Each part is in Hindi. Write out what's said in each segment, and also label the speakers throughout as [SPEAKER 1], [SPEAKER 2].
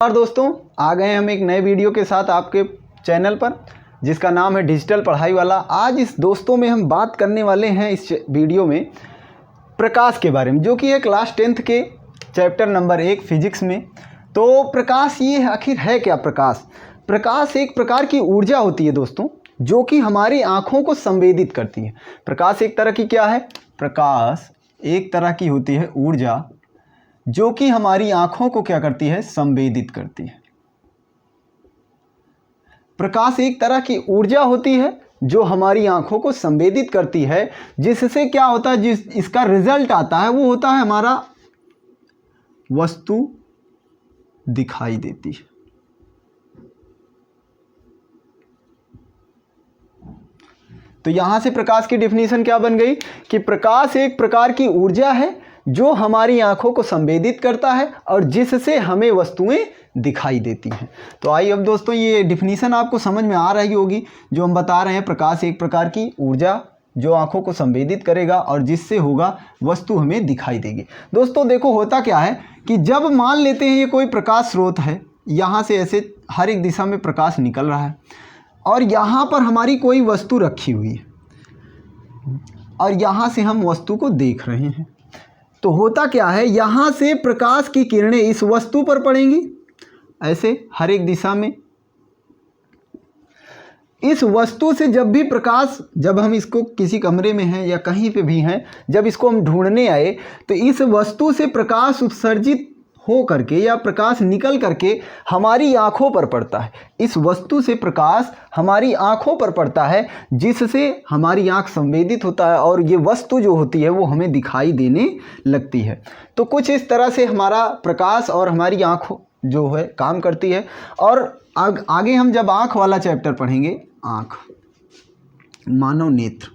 [SPEAKER 1] और दोस्तों आ गए हम एक नए वीडियो के साथ आपके चैनल पर, जिसका नाम है डिजिटल पढ़ाई वाला। आज इस दोस्तों में हम बात करने वाले हैं इस वीडियो में प्रकाश के बारे में, जो कि है क्लास 10th के चैप्टर नंबर 1 फिजिक्स में। तो प्रकाश ये आखिर है क्या? प्रकाश एक प्रकार की ऊर्जा होती है दोस्तों, जो कि हमारी आँखों को संवेदित करती है। प्रकाश एक तरह की क्या है? प्रकाश एक तरह की होती है ऊर्जा, जो कि हमारी आँखों को क्या करती है? संवेदित करती है। प्रकाश एक तरह की ऊर्जा होती है जो हमारी आँखों को संवेदित करती है, जिससे क्या होता है, इसका रिजल्ट आता है वो होता है हमारा वस्तु दिखाई देती है। तो यहां से प्रकाश की डेफिनेशन क्या बन गई कि प्रकाश एक प्रकार की ऊर्जा है जो हमारी आंखों को संवेदित करता है और जिससे हमें वस्तुएं दिखाई देती हैं। तो आइए अब दोस्तों ये डेफिनेशन आपको समझ में आ रही होगी जो हम बता रहे हैं। प्रकाश एक प्रकार की ऊर्जा जो आंखों को संवेदित करेगा और जिससे होगा वस्तु हमें दिखाई देगी। दोस्तों देखो होता क्या है कि जब मान लेते हैं ये कोई प्रकाश स्रोत है, यहाँ से ऐसे हर एक दिशा में प्रकाश निकल रहा है और यहाँ पर हमारी कोई वस्तु रखी हुई है और यहाँ से हम वस्तु को देख रहे हैं। तो होता क्या है, यहाँ से प्रकाश की किरणें इस वस्तु पर पड़ेंगी ऐसे हर एक दिशा में। इस वस्तु से जब भी प्रकाश, जब हम इसको किसी कमरे में हैं या कहीं पे भी हैं, जब इसको हम ढूंढने आए तो इस वस्तु से प्रकाश उत्सर्जित हो करके या प्रकाश निकल करके हमारी आँखों पर पड़ता है। इस वस्तु से प्रकाश हमारी आँखों पर पड़ता है जिससे हमारी आँख संवेदित होता है और ये वस्तु जो होती है वो हमें दिखाई देने लगती है। तो कुछ इस तरह से हमारा प्रकाश और हमारी आँख जो है काम करती है। और आगे हम जब आँख वाला चैप्टर पढ़ेंगे, आँख मानव नेत्र,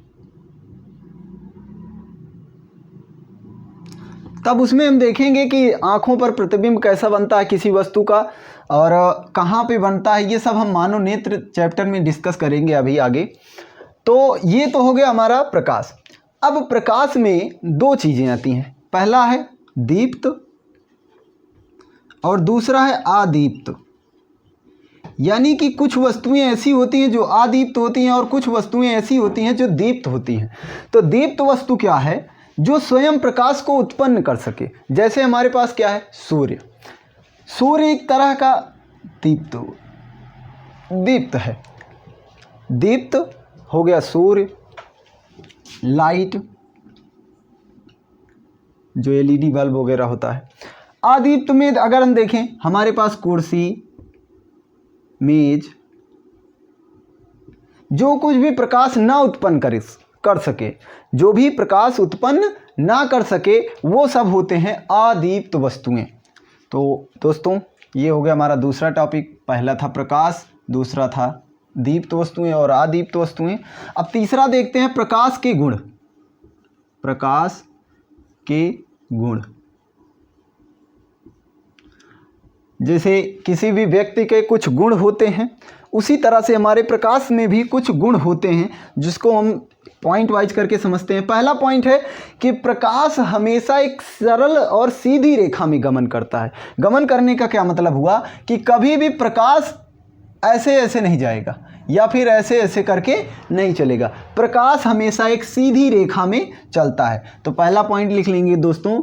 [SPEAKER 1] तब उसमें हम देखेंगे कि आँखों पर प्रतिबिंब कैसा बनता है किसी वस्तु का और कहाँ पे बनता है। ये सब हम मानव नेत्र चैप्टर में डिस्कस करेंगे अभी आगे। तो ये तो हो गया हमारा प्रकाश। अब प्रकाश में दो चीज़ें आती हैं, पहला है दीप्त और दूसरा है अदीप्त। यानी कि कुछ वस्तुएं ऐसी होती हैं जो अदीप्त होती हैं और कुछ वस्तुएं ऐसी होती हैं जो दीप्त होती हैं। तो दीप्त वस्तु क्या है? जो स्वयं प्रकाश को उत्पन्न कर सके। जैसे हमारे पास क्या है? सूर्य। सूर्य एक तरह का दीप्त है। दीप्त हो गया सूर्य, लाइट जो एलईडी बल्ब वगैरह होता है। अदीप्त में अगर हम देखें, हमारे पास कुर्सी, मेज, जो कुछ भी प्रकाश ना उत्पन्न कर सके, जो भी प्रकाश उत्पन्न ना कर सके, वो सब होते हैं अदीप्त वस्तुएं। तो दोस्तों ये हो गया हमारा दूसरा टॉपिक। पहला था प्रकाश, दूसरा था दीप्त वस्तुएं और अदीप्त वस्तुएं। अब तीसरा देखते हैं प्रकाश के गुण। प्रकाश के गुण, जैसे किसी भी व्यक्ति के कुछ गुण होते हैं, उसी तरह से हमारे प्रकाश में भी कुछ गुण होते हैं जिसको हम पॉइंट वाइज करके समझते हैं। पहला पॉइंट है कि प्रकाश हमेशा एक सरल और सीधी रेखा में गमन करता है। गमन करने का क्या मतलब हुआ कि कभी भी प्रकाश ऐसे ऐसे नहीं जाएगा या फिर ऐसे ऐसे करके नहीं चलेगा। प्रकाश हमेशा एक सीधी रेखा में चलता है। तो पहला पॉइंट लिख लेंगे दोस्तों,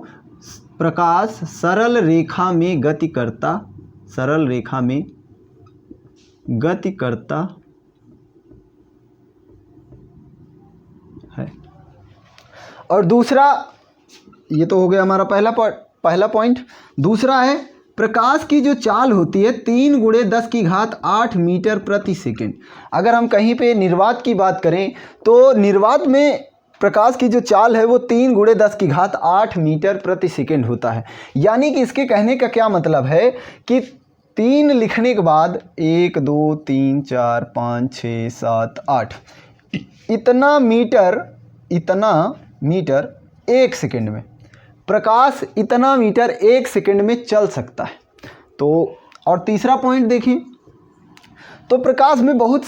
[SPEAKER 1] प्रकाश सरल रेखा में गति करता, सरल रेखा में गति करता है। और दूसरा, ये तो हो गया हमारा पहला पॉइंट। दूसरा है प्रकाश की जो चाल होती है 3 × 10⁸ मीटर प्रति सेकेंड। अगर हम कहीं पे निर्वात की बात करें तो निर्वात में प्रकाश की जो चाल है वो 3 × 10⁸ मीटर प्रति सेकेंड होता है। यानी कि इसके कहने का क्या मतलब है कि 3 लिखने के बाद 1 2 3 4 5 6 7 8 इतना मीटर 1 सेकेंड में, प्रकाश इतना मीटर 1 सेकेंड में चल सकता है। तो और तीसरा पॉइंट देखें तो प्रकाश में बहुत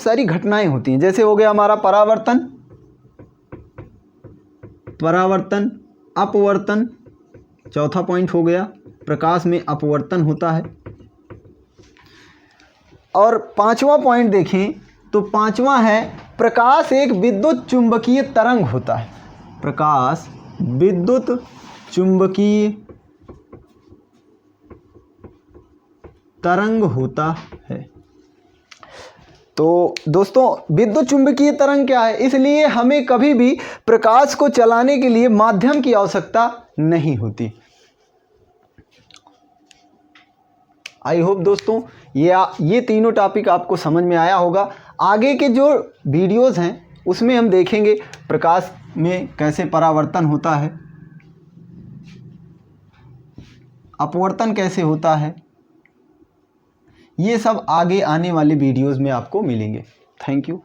[SPEAKER 1] सारी घटनाएं होती हैं। जैसे हो गया हमारा परावर्तन, अपवर्तन। चौथा पॉइंट हो गया प्रकाश में अपवर्तन होता है और पांचवा पॉइंट देखें तो पांचवा है प्रकाश एक विद्युत चुंबकीय तरंग होता है। प्रकाश विद्युत चुंबकीय तरंग होता है। तो दोस्तों विद्युत चुंबकीय तरंग क्या है, इसलिए हमें कभी भी प्रकाश को चलाने के लिए माध्यम की आवश्यकता नहीं होती। आई होप दोस्तों ये तीनों टॉपिक आपको समझ में आया होगा। आगे के जो वीडियोस हैं उसमें हम देखेंगे प्रकाश में कैसे परावर्तन होता है, अपवर्तन कैसे होता है, ये सब आगे आने वाले वीडियोस में आपको मिलेंगे। Thank you.